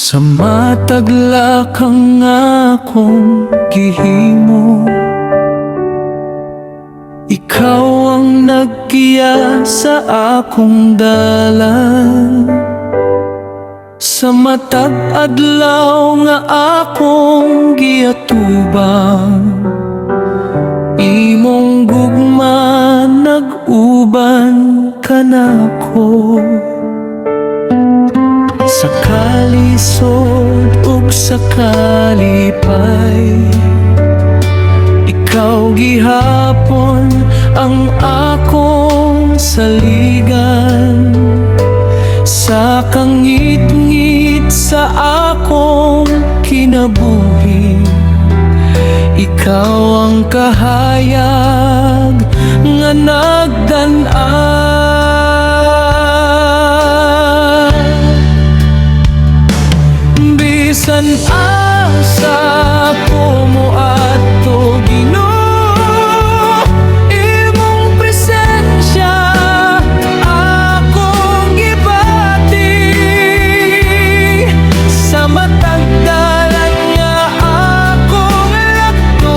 Sa matagla kang akong gihimo, ikaw ang nagkiya sa akong dalan. Sa matag adlaw nga akong giatubang, imong gugma nag-uban ka nako. Sa kalisod ug sa kalipay, ikaw gihapon ang akong saligan. Sa kangit-ngit sa akong kinabuhi, ikaw ang kahayag nga nagdan-an. Bisan asa ko mo adto Ginoo, imong presensya akong gibati. Sa matag dalan nga akong lakton,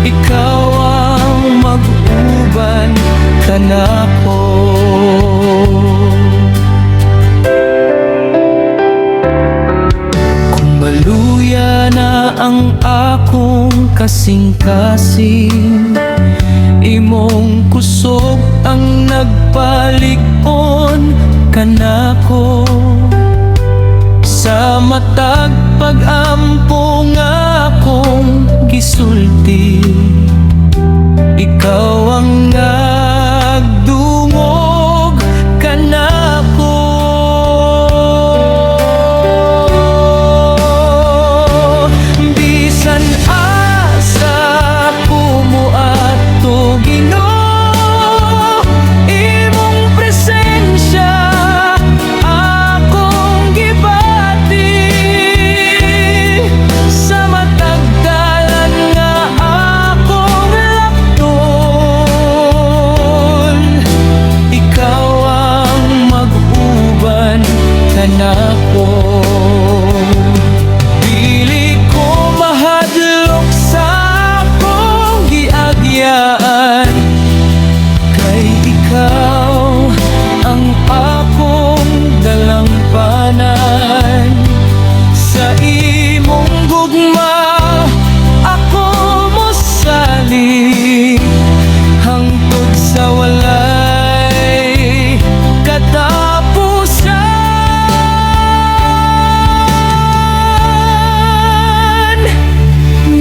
ikaw ang mag-uban kanako. Maluya na ang akong kasing-kasing, imong kusog ang nagpalig-on kanako. Sa matag pag-ampo nga akong gisulti, ikaw ang nagdungog kanako. Kanako, dili ko mahadlok sa akong giagyaan, kay ikaw ang akong dalampanan. Sa imong gugma ako mosali, hangtod sa walay katapusan.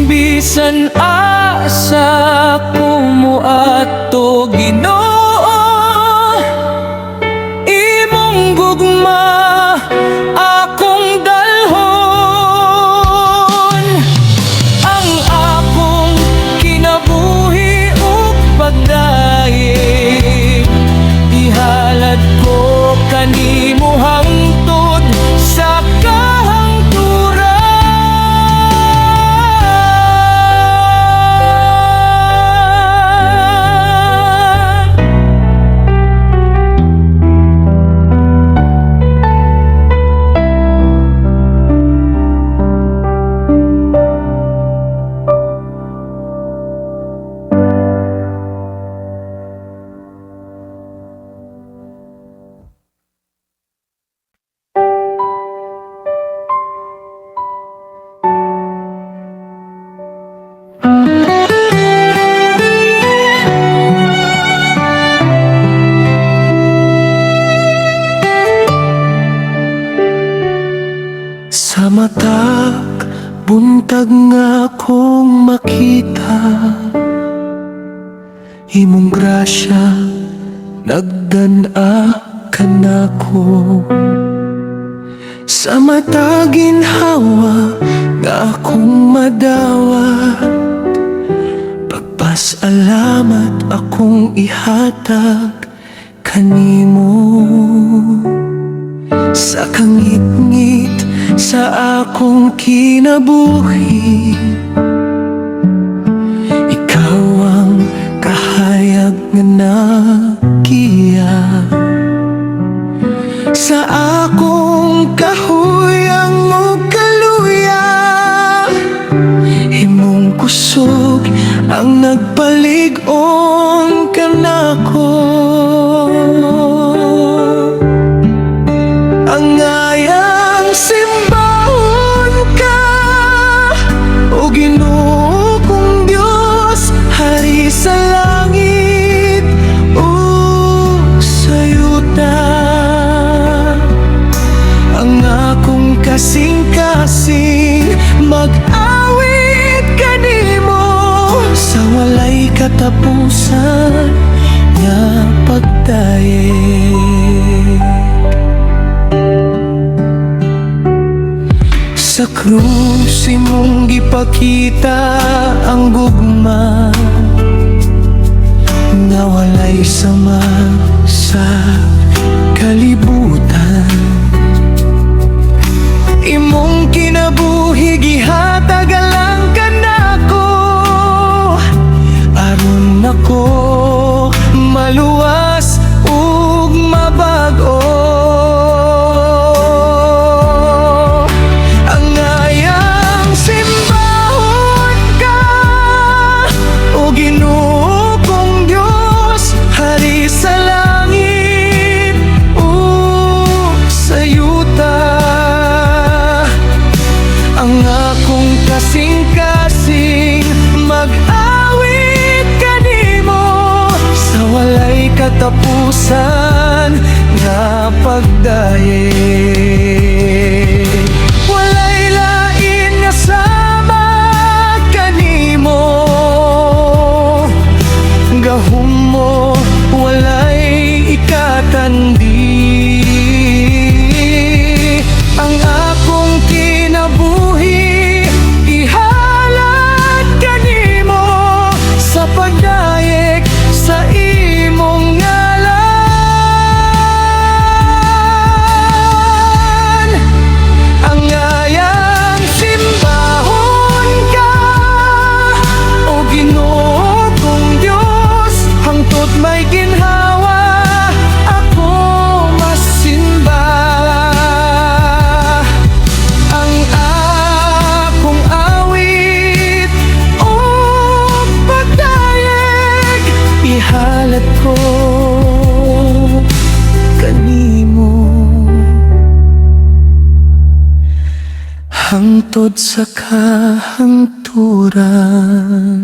Bisan asa ko mo adto Ginoo, imong gugma akong dalhon. Ang akong kinabuhi ug pagdaye, ihalad ko kanimo hangtod sa sa matag buntag nga akong makita, imong grasya nagdan-a kanako. Sa matag ginhawa nga akong madawat, pagpasalamat akong ihatag kanimo. Sa kangit-ngit sa akong kinabuhi, ikaw ang kahayag nga nagiya. sa akong kahuyang o kaluya. Imong kusog ang nagpalig-on kanako. Ang ayang simbahon ka, o Ginoo kong Diyos, hari sa langit o sa yuta. Ang akong kasing-kasing mag-awit kanimo sa walay katapusan nga pagdayeg. Sa krus imong gipakita ang gugma nga walay sama sa kalibutan. Imong kinabuhi gihatag alang kanako, aron ako maluwas ug mabag-o. Ang ayang simbahon ka, o Ginoo kong Diyos, hari sa langit o sa yuta. Ang akong kasing-kasing mag-awit kanimo sa walay katapusan nga pagdayeg. Walay lain nga sama kanimo, gahom mo walay ikatandi. Ang akong kinabuhi ihalad kanimo sa pagdayeg sa imong ngalan. Ang ayang simbahon ka, o Ginoo kong Diyos, hangtod may ginhawa ako masimba. Ang akong awit o pagdayeg ihalad ko kanimo hangtod sa kahangturan.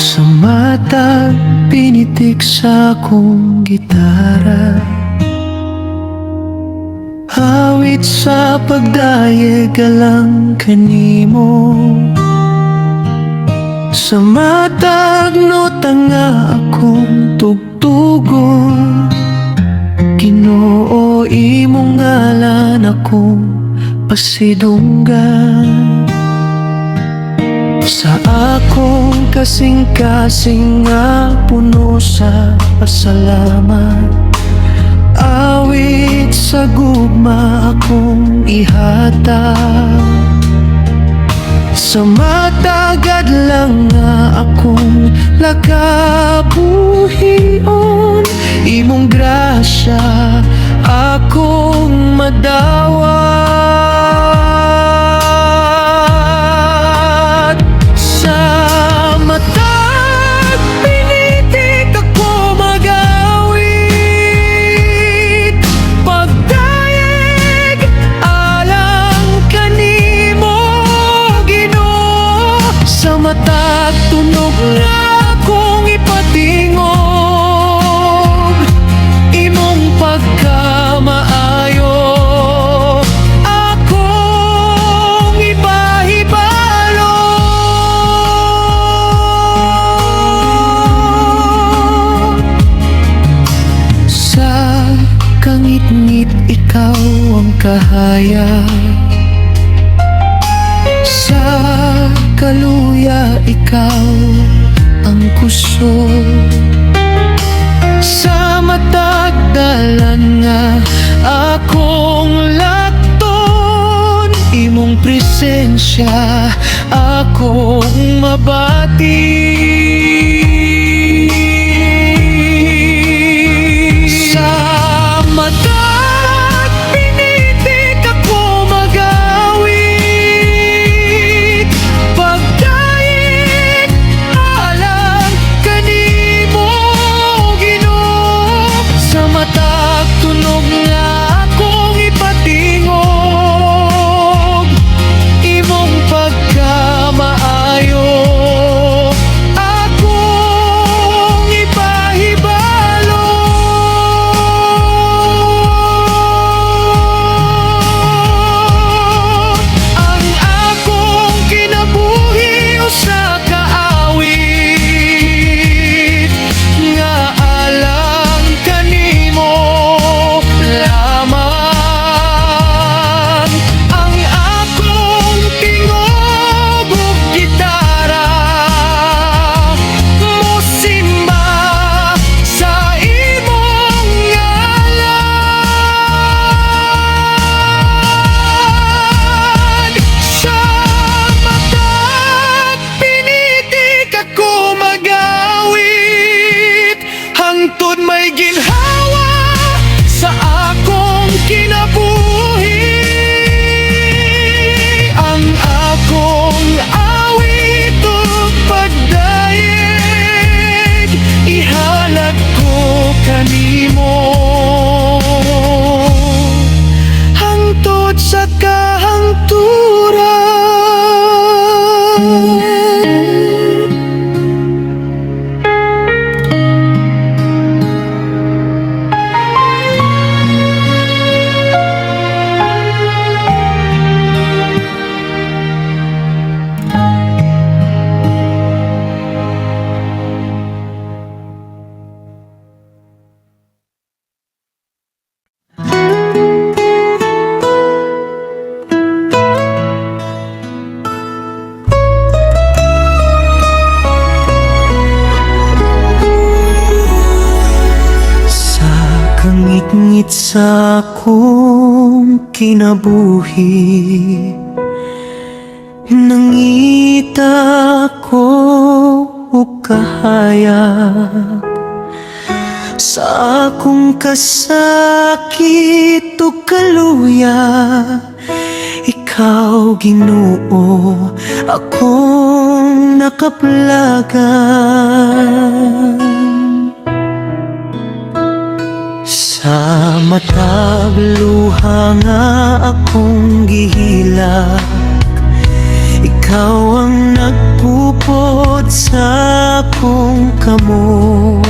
Sa matag pinitik sa akong gitara, awit sa pagdayeg alang kanimo. Sa matag nota nga akong tugtugon, Ginoo imong ngalan akong pasidunggan. Sa akong kasing-kasing nga puno sa pasalamat, awit sa gugma akong ihatag. Sa matagad lang nga akong lakabuhion, imong grasya akong madawat. Sa matag pinitik ako mag-awit, pagdayeg alang kanimo, Ginoo. Sa matag tunog nga akong ipatingog, imong pagkamaayo akong ipahibalo. kaluya, ikaw ang kusog. Sa matag dalan nga akong lakton, imong presensya akong mabati. Sa matag pinitik ako magawit, pagdait alang kanimo Ginoo. Sa matag tunog nga akong ipatingog, imong pagkamaayo akong ipahibalo. Ang akong kinabuhi usa ka awit, nga alang kanimo lamang. Ang akong tingog ug gitara mosimba sa imong ngalan. Sa matag pinitik ako magawit, hangtod may ginhawa sa akong kinabuhi. Ang akong awit ug pagdayeg ihalad ko kanimo, hangtod sa kahangturan. Sa kangit-ngit sa akong kinabuhi, nangita ko og kahayag. Sa akong kasakit ug kaluya, ikaw Ginoo akong nakaplagan. Sa matag luha nga akong gihilak, ikaw ang nagpupot sa akong kamot.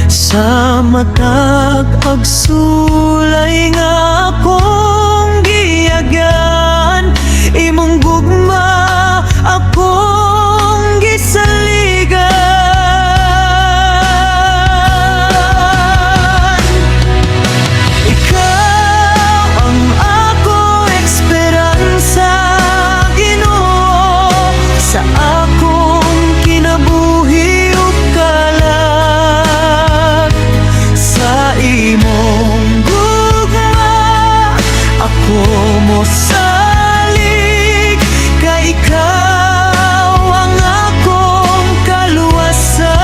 Sa matag agsulay nga akong giyagan, imong gugma akong gisaligan. Ikaw ang akong esperansa, Ginoo, sa akong kinabuhi ug kalag. Sa imong gugma ako mosalig, kay ikaw ang akong kaluwasan.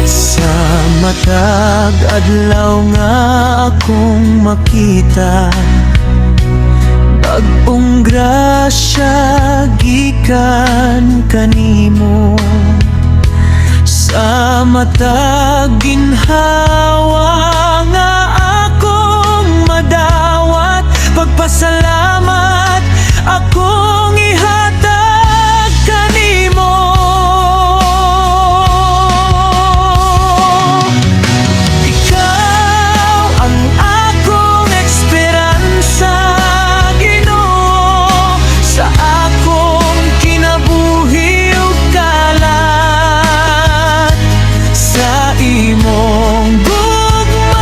Sa matag adlaw nga akong makita, bag-ong grasya gikan kanimo. Sa matag ginhawa nga akong madawat, pagpasalamat akong ihatag kanimo. Ikaw ang akong esperansa, Ginoo, sa akong kinabuhi ug kalat. Sa imong gugma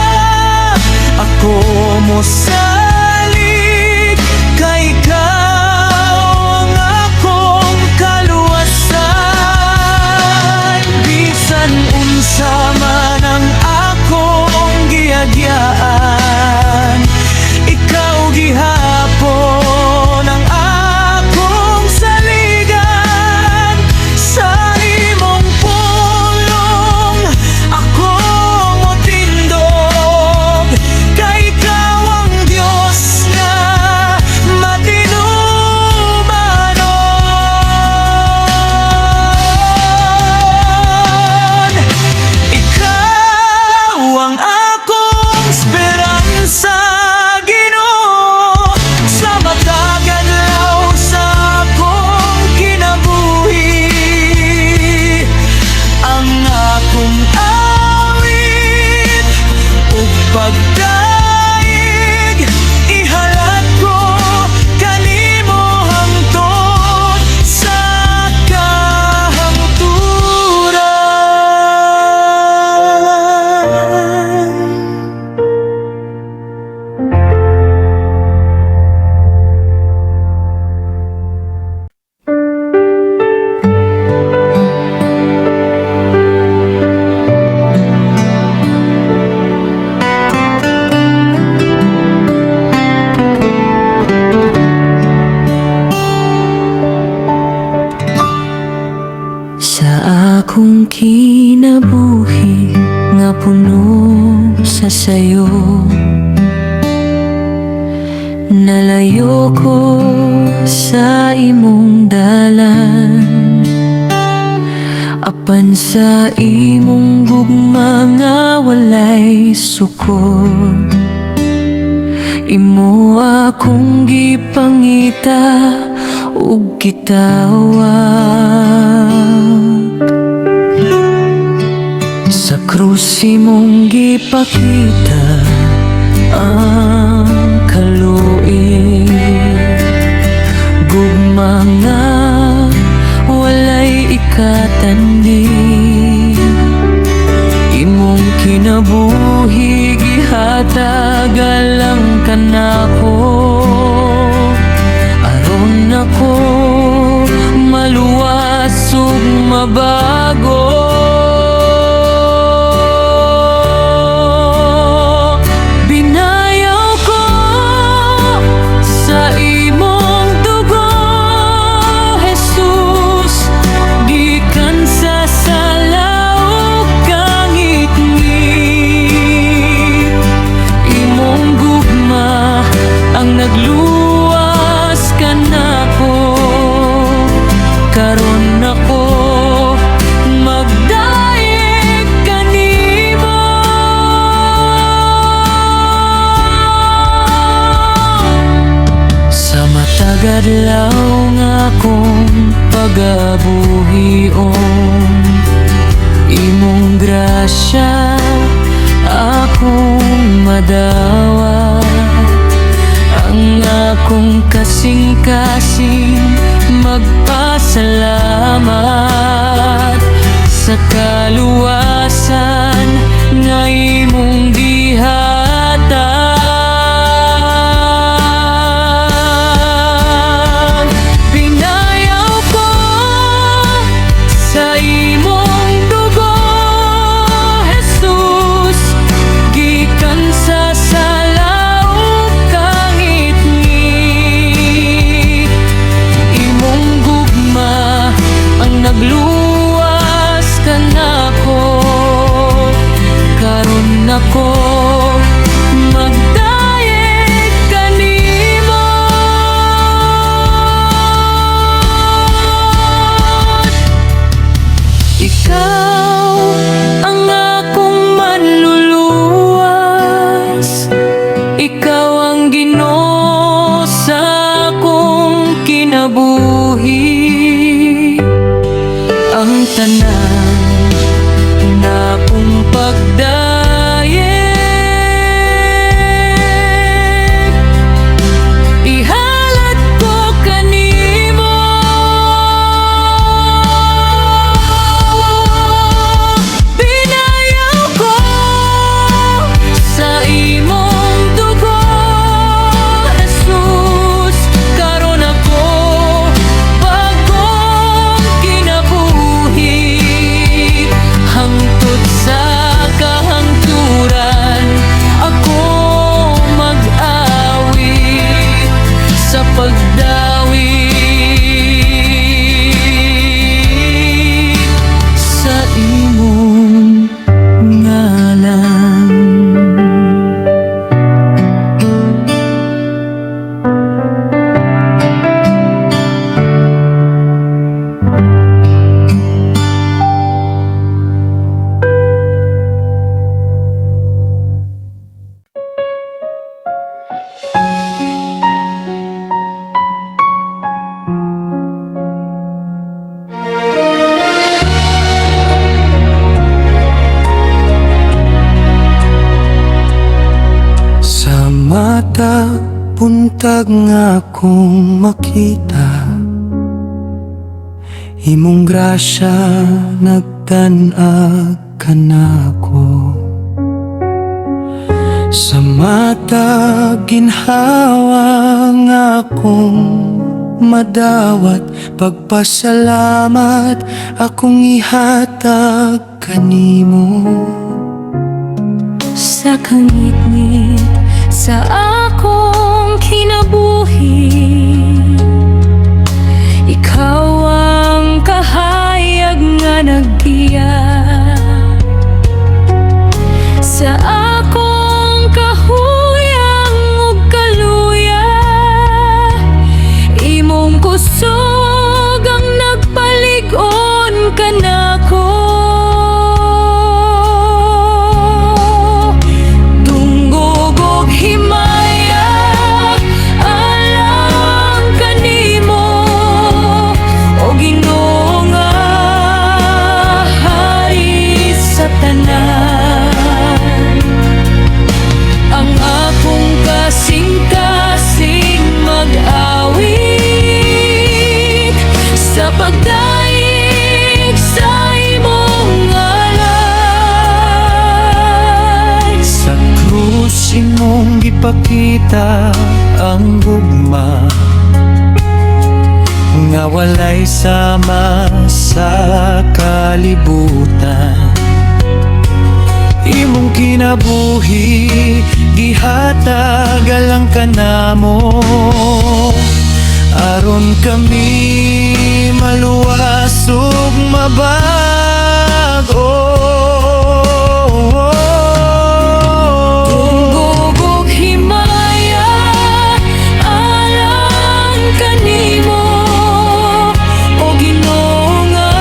akong kinabuhi nga puno sa sayo. Nalayo ko sa imong dalan, apan sa imong gugma nga walay sukor. Imo akong gipangita ug gitawag. Sa krus imong gipakita ang kaluoy, gugma nga walay ikatandi. Imong kinabuhi gihatag alang kanako, aron ako maluwas ug mabago. Binayaw ko sa imong dugo, Jesus, gikan sa sala ug kangit-ngit. Imong gugma ang nagluwas kanako, karon ako magdaig kanimo. Sa matag adlaw nga akong pagabuhion, imong grasya akong madawat. Ang akong kasing-kasing magpasalamat sa kaluwasan nga imong gihatag. Binayaw ko sa imong dugo, Jesus, gikan sa sala ug kangit-ngit. Imong gugma ang nagluwas kanako, karon ako magdaig kanimo. Ikaw ang akong manluluwas, ikaw ang Ginoo sa akong kinabuhi. Ang tanan na akong pagdayeg, ihalad ko kanimo. Binayaw ko sa imong dugo, Jesus, karon ako bagong kinabuhi. Hangtod sa kahangturan ako mag-awit sa pagdawit sa imong ngalan. Sa mata buntag nga akong makita, imong grasya nagtan-ag kanako. Sa mata ginhawa nga akong madawat, pagpasalamat akong ihatag kanimo. Sa kangit-ngit sa akong kinabuhi, ikaw ang kahayag nga naggiya. ipakita ang gugma nga walay sama sa kalibutan. Imong kinabuhi gihatag alang kanamo aron kami maluwas ug mabago. Tungog ug himaya alang kanimo, o Ginoo nga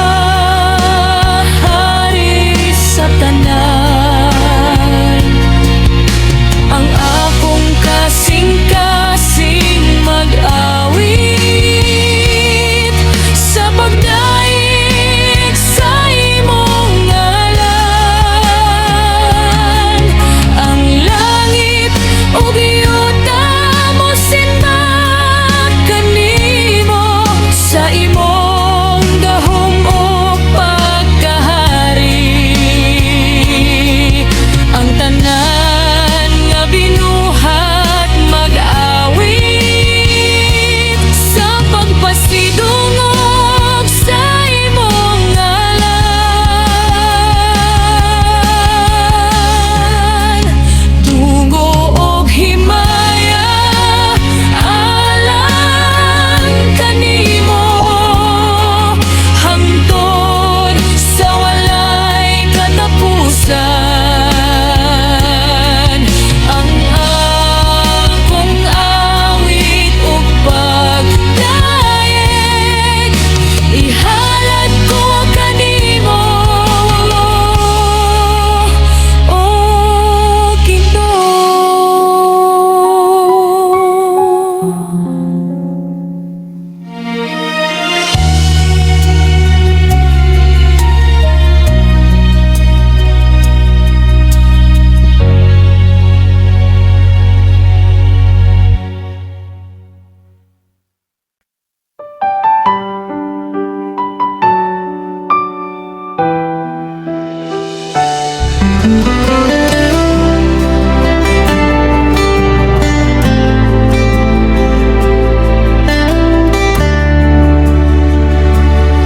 hari sa tanan. Ang akong kasing-kasing mag-awit sa pagdaig sa imong ngalan. Ang langit ug yuta mo sinbad kanimo sa imong gahom ug pagkahari. Ang tanan nga binuhat mag-awit sa pagpasidungog sa imong ngalan. Tungo ug himaya alang kanimo, hangtod sa walay katapusan. Ang akong awit ug pagdaig ihalad ko kanimo, o Ginoo.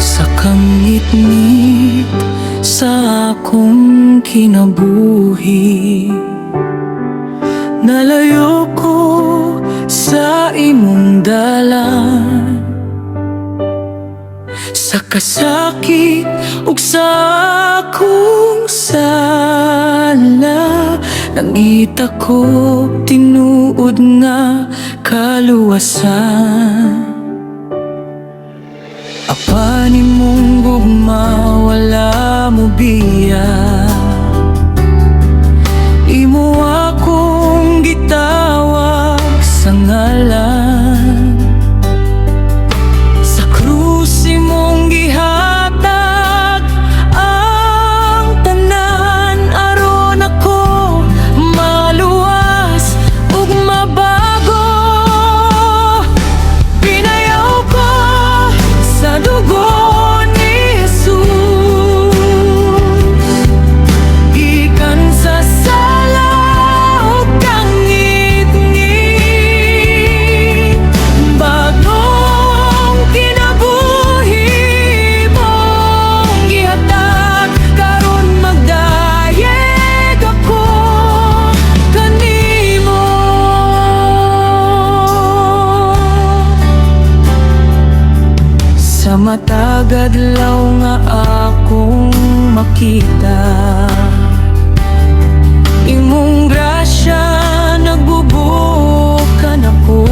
Sa kangit-ngit sa akong kinabuhi, nalayo ko sa imong dalan. Sa kasakit ug sa akong sala, nangita ko tinuod nga kaluwasan. Apa nimong gugma wala mo biya, imo akong gitawag sa ngalan. Sa krus imong gihatag ang tanan aron ako maluwas ug mabago. Pinayaw ko sa dugo ni Jesus, gikan sa sala ug kangit-ngit. Bagong kinabuhi mong gihatag, karon magdayeg ako kanimo. Sa matag adlaw nga akong makita, imong grasya nagbubukan ako.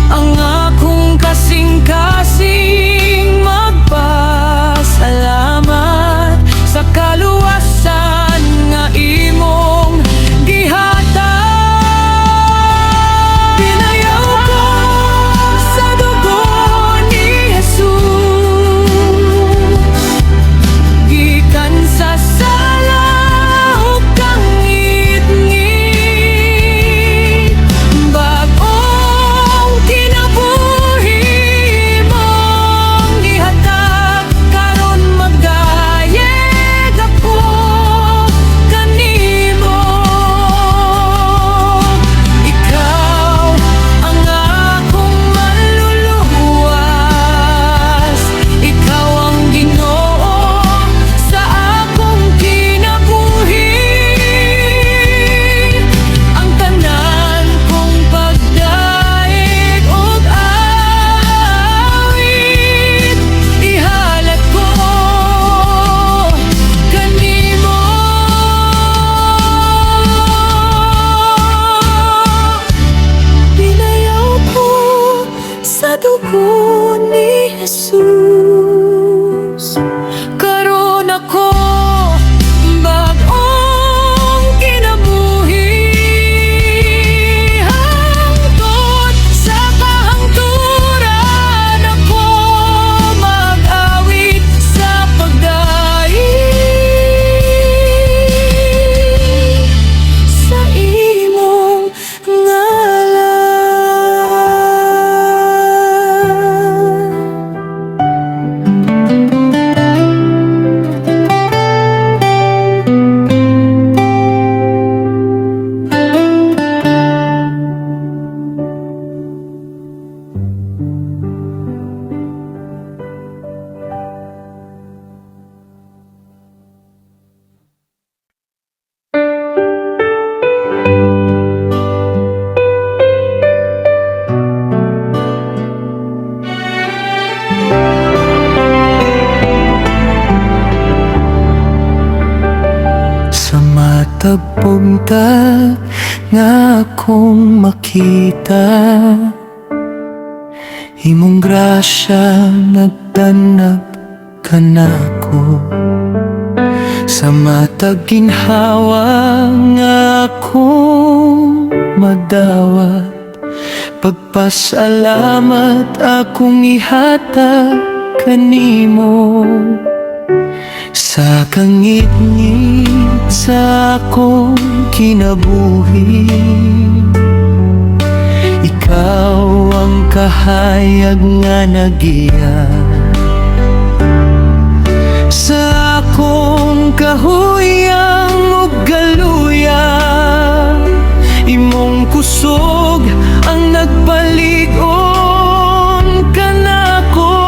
Ang akong kasing-kasing magpasalamat sa kaluwasan nga imong gihatag. Pinayaw ko sa dugo ni Jesus, Jesus. Karon ako bag-ong kinabuhi, hangtod sa kahangturan ako mag-awit sa pagdaig sa imong ngalan. Sa matagpong ta nga akong makita, imong grasya nagdanap kanako. Sa matag ginhawa nga akong madawat, pagpasalamat akong ihatag kanimo. Sa kangit-ngit sa akong kinabuhi, ikaw ang kahayag nga nagiya. Sa akong kahuyang ug galuya, imong kusog ang nagpalig-on kanako.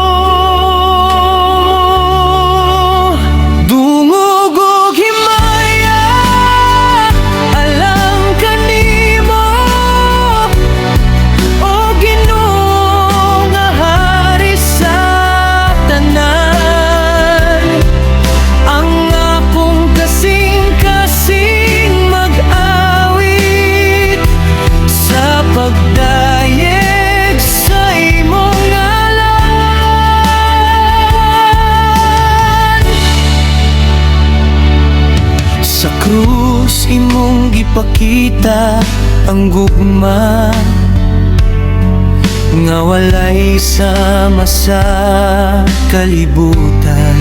Dungog og himaya alang kanimo, o Ginoo nga hari sa tanan. Ang akong kasing-kasing mag-awit sa pagdayeg sa imong ngalan. Sa krus imong gipakita ang gugma nga walay sama sa kalibutan.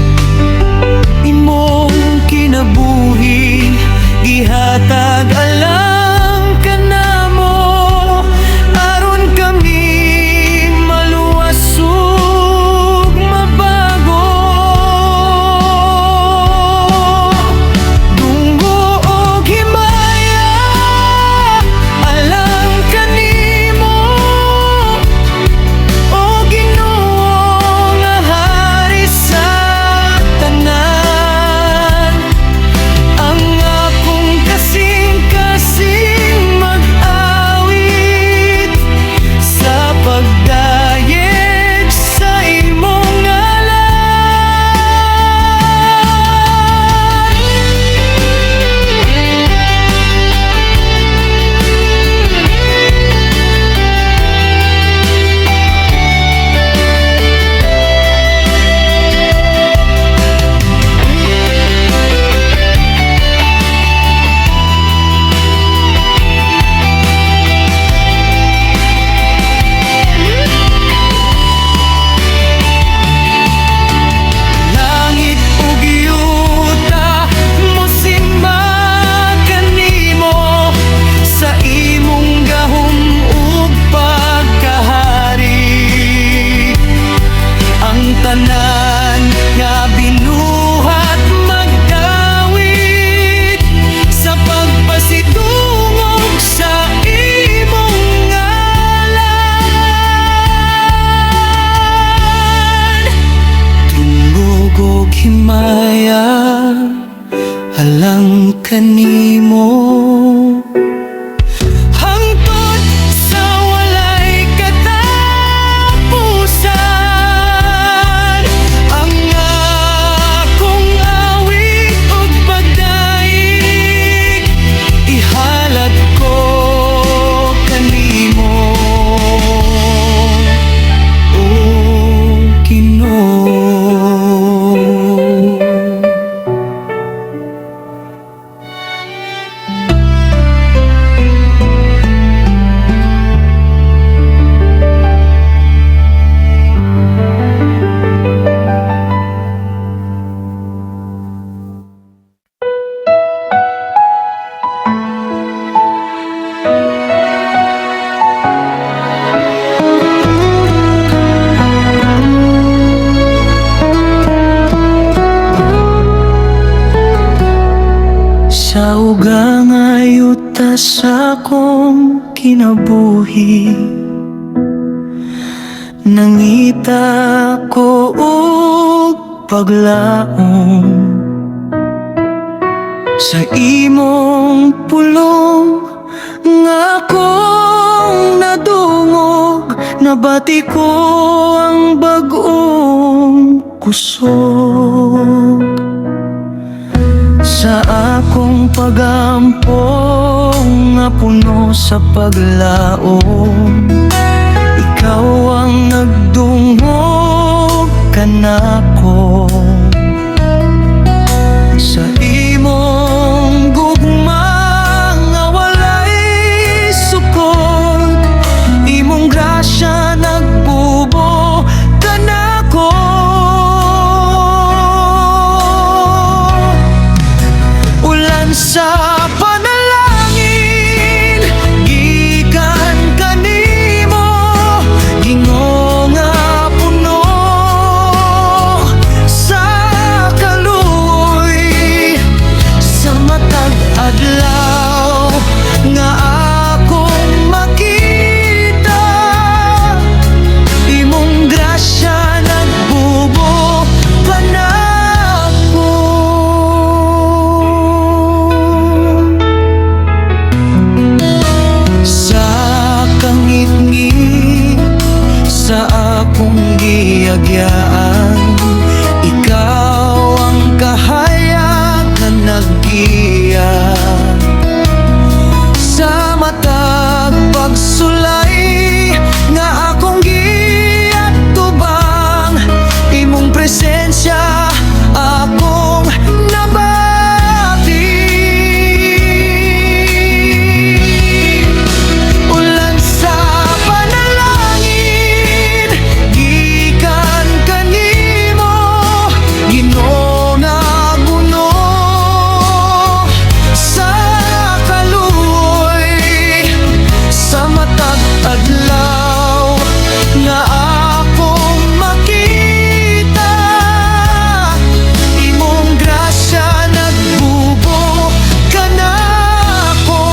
Imong kinabuhi gihatag alang kanamo, aron kami maluwas ug mabago. Dungo og himaya alang kanimo, o Ginoo nga hari sa tanan. Ang akong kasing-kasing mag-awit sa pagdayeg sa imong langit ug yuta mosimba kanimo, sa imong gahom ug pagkahari. Ang tanan nga binuhat magdawit sa pagpasidungog sa imong ngalan. Tungog og himaya alang kanimo, hangtod sa walay katapusan. Ang akong awit ug pagdaig ihalad ko kanimo, o Ginoo. kinabuhi. Nangita ko og paglaom sa imong pulong nga akong nadungog. Nabati ko ang bag-ong kusog sa akong pagampong nga puno sa paglaom. Ikaw ang nagdungog kanako sa imong gugma nga walay sukod. Imong grasya nagbubo kanako. Ulan sa panalangin gikan kanimo, Ginoo nga puno sa kaluoy. Sa matag adlaw nga akong makita, imong grasya nagbubo kanako. Sa kangit-ngit sa akong giyagyaan, ikaw ang kahayag na naggiya. Sa matag pagsulay nga akong giat tubang, imong presensya akong nabati. Ulan sa panalangin gikan kanimo, Ginoo nga puno sa kaluoy. Sa matag adlaw nga akong makita, imong grasya nagbubo kanako.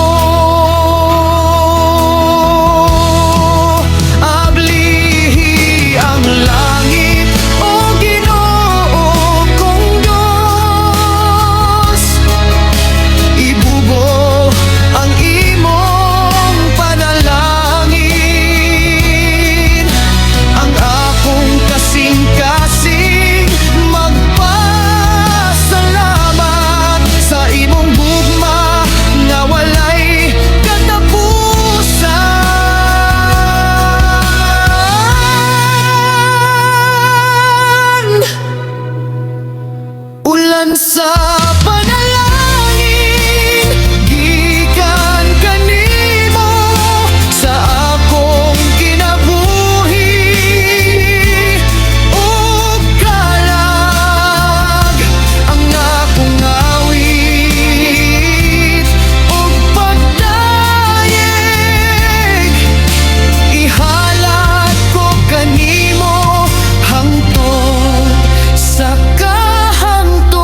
Ablihi ang langit, o Ginoo kong Diyos. Ibubo ang imong panalangin. Ang akong kasing-kasing magpasalamat sa imong gugma nga walay katapusan. Ulan sa panalangin gikan kanimo, sa akong kinabuhi ug kalag. Ang akong awit ug pagdayeg, ihalad ko kanimo hangtod sa kahangturan.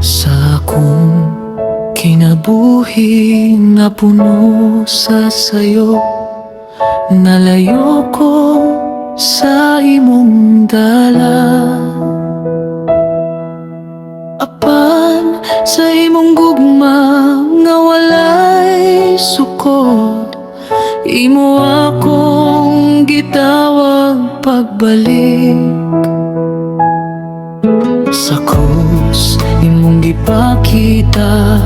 Sa akong kinabuhi na puno sa sayo, nalayo ko sa imong dala. Apan sa imong gugma nga walay sukod, imo akong gitawag pagbalik. Sa krus imong gipakita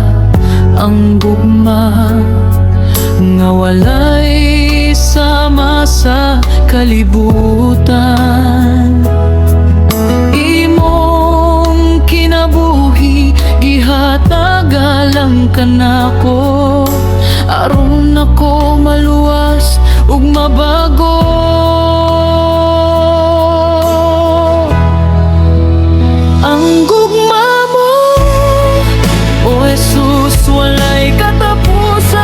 ang gugma nga walay sama sa kalibutan. Imong kinabuhi gihatagalang kanako, aron ako mabago. Ang gugma mo, O Jesus, walay katapusan.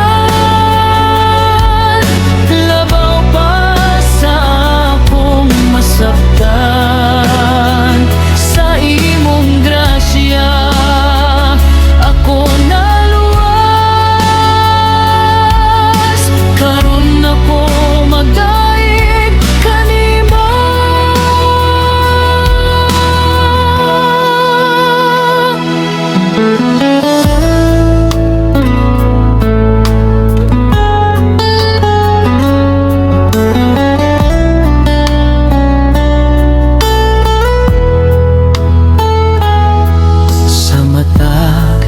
Labaw pa sa akong masaktan. Sa imong grasya ako naluwas. Karon ako magdaig kanimo. Sa matag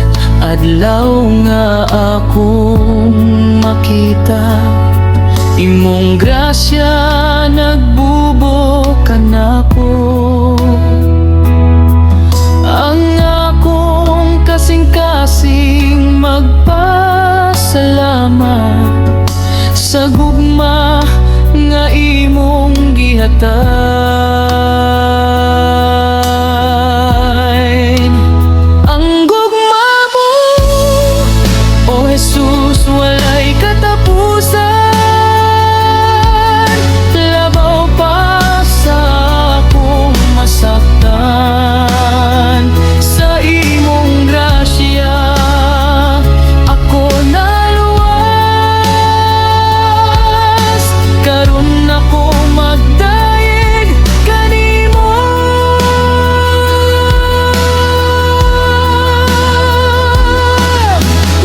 adlaw nga akong makita, imong grasya nagbubok kanako. Ang akong kasing-kasing magpasalamat sa gugma nga imong gihatay. Ang gugma mo, O Jesus, walay katapusan. Labaw pa sa akong masaktan. Sa imong grasya ako naluwas. Karon ako magdaig kanimo.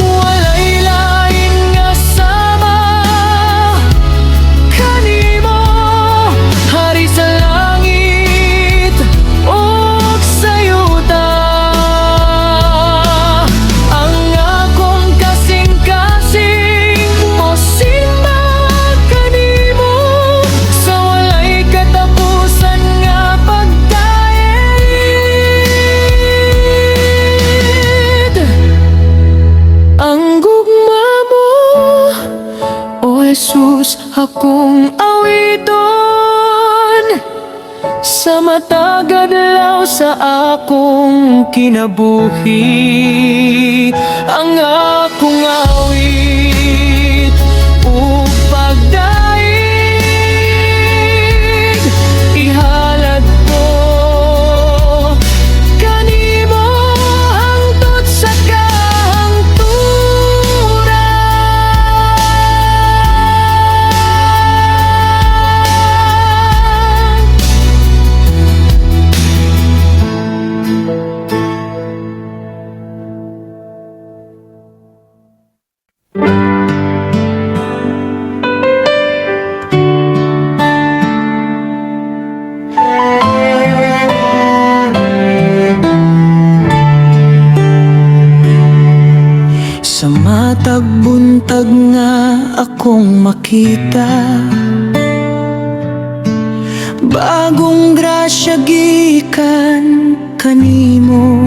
Walay lain nga sama kanimo, Hari sa langit ug sa yuta. Ang akong kasing-kasing mosimba kanimo sa walay katapusan nga pagdaig. Ang gugma mo, O Jesus, akong awiton. Sa matag adlaw sa akong kinabuhi, ang akong awit ug pagdaig ihalad ko kanimo hangtod sa kahangturan. Sa matag buntag nga akong makita, bagong grasya gikan kanimo.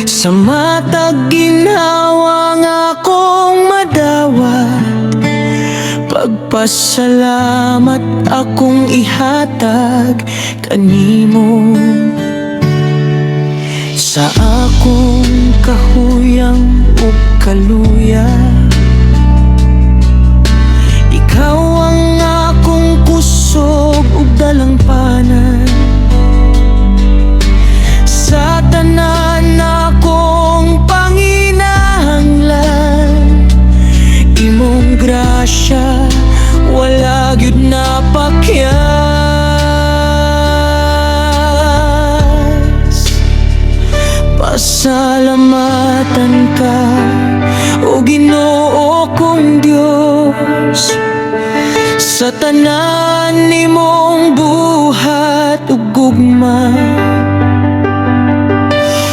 Sa matag ginhawa nga akong madawat, pagpasalamat akong ihatag kanimo. Sa akong kahuyang ug kaluya, ikaw ang akong kusog ug dalangpanan. Sa tanan akong panginahanglan, imong grasya wala gyud napakyas. Pasalamatan ka, O Ginoo kong Dios, sa tanan nimong buhat ug gugma.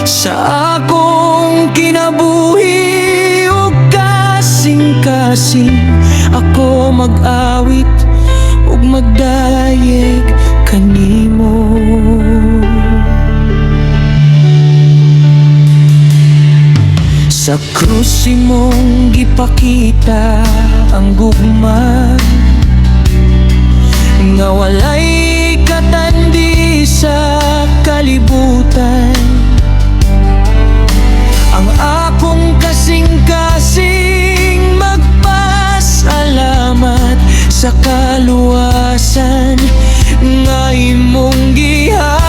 Sa akong kinabuhi ug kasing-kasing ako mag-awit ug magdayeg kanimo. Sa krus imong gipakita ang gugma nga walay katandi sa kalibutan. Ang akong kasing-kasing magpasalamat sa kaluwasan nga imong gihatag.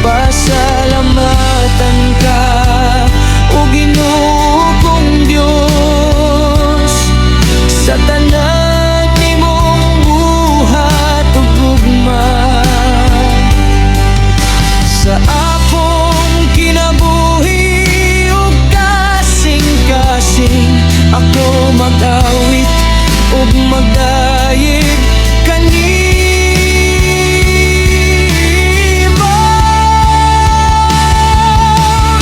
Pasalamatan ka o Ginoo kong Dios sa tanan nimong buhat ug gugma. Sa akong kinabuhi ug kasing-kasing ako mag-awit ug magdayeg kanimo.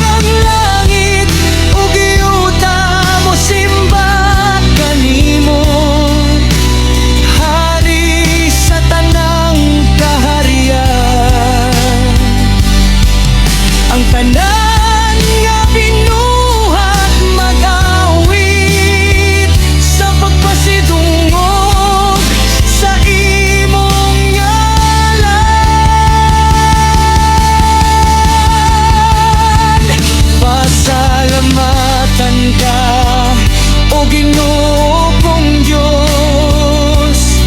Ang langit ug yuta mo simba kanimo, hari sa tanang kaharian. Ang tanan nga binuhat mag-awit sa pagpasidungog sa imong ngalan. Pasalamatan ka o Ginoo kong Diyos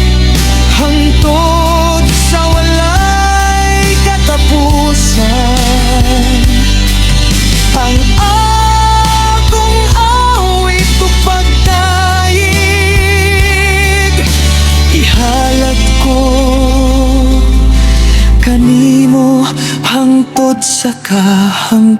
hangtod sa walay katapusan. Ang akong awit ug pagdayeg ihalad ko kanimo hangtod sa kahangturan.